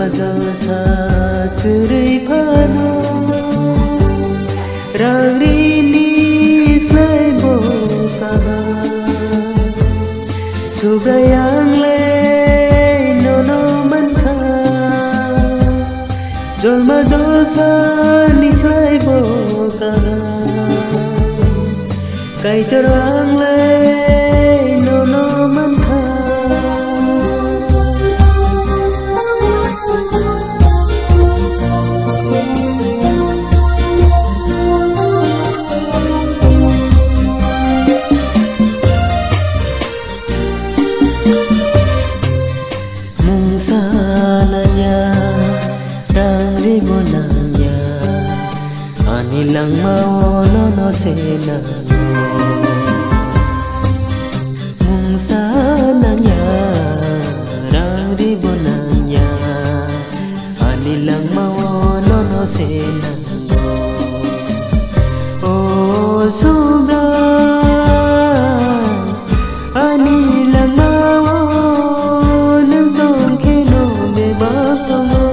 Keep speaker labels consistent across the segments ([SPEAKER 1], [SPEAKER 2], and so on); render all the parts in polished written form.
[SPEAKER 1] जलमा जलसा कुरै फानो राग्रिनी स्लाइ बोका सुब्रायांले नोनो मनखा जलमा जलसा निस्लाइ बोका काइतरांले नोनो मनखा Anilang maono no sena mung sananya rang ribonanya anilang maono no sena oh subra anilang maono tong keno me bakamo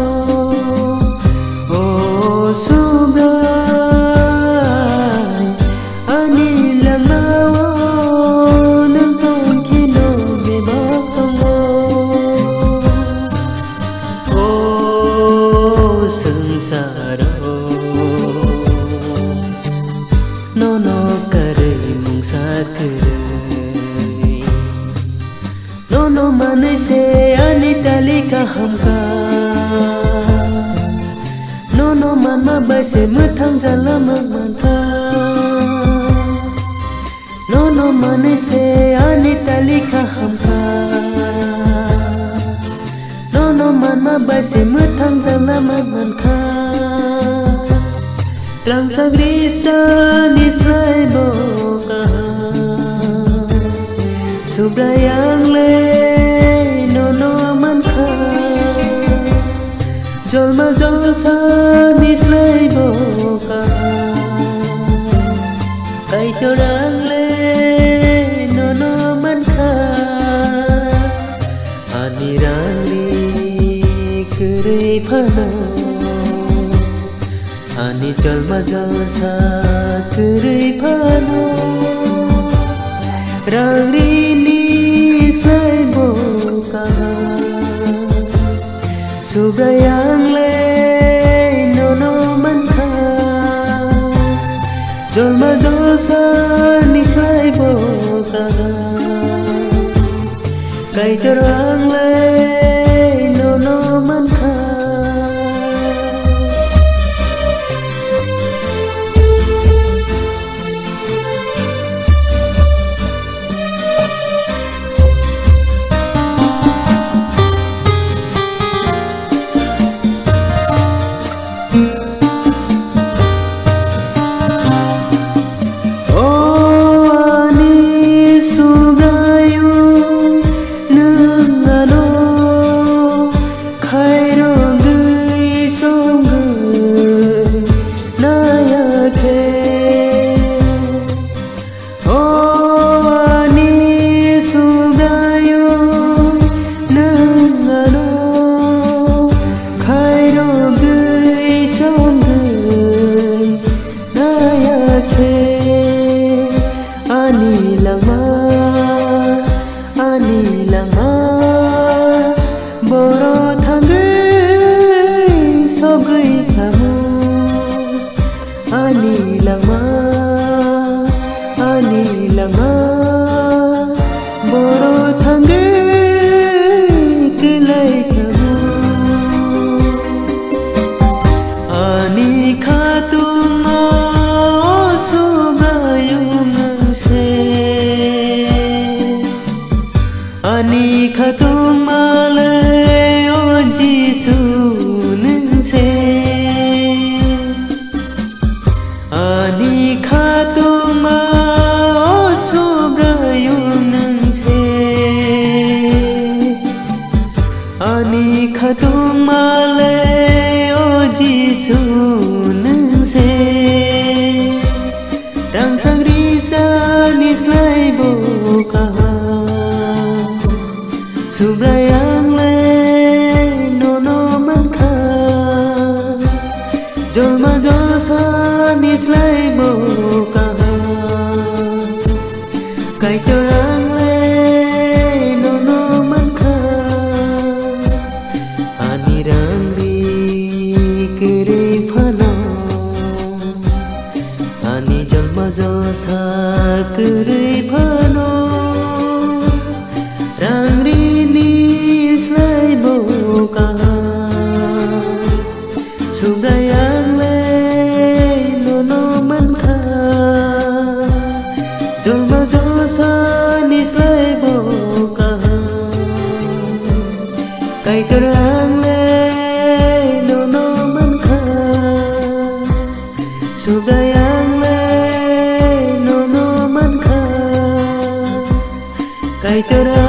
[SPEAKER 1] oh subra nono karai mungsa karai nono manise ani talika hamka nono manma baise muthang jala manka nono manise ani talika hamka nono manma baise muthang jala manka langsang risa nislai boka subrayangle nono manka jolma jolsa nislai boka kaitorangle nono manka anirangli kurai phano ani jalma jalsa kurai phano rangrini slai boka subrayangle nono manka jalma jalsa ni slai boka kaitorangle nono manka Oh जलमा जसा निस्लाय बोकाहा काइतोरांले nono manka anirangri kere phano ani jalma jasa kere phano rangri nislai bokaha sugayangle nono manka jalma jasa nislai bokaha kaitrangle nono manka sugayangle nono manka kaitran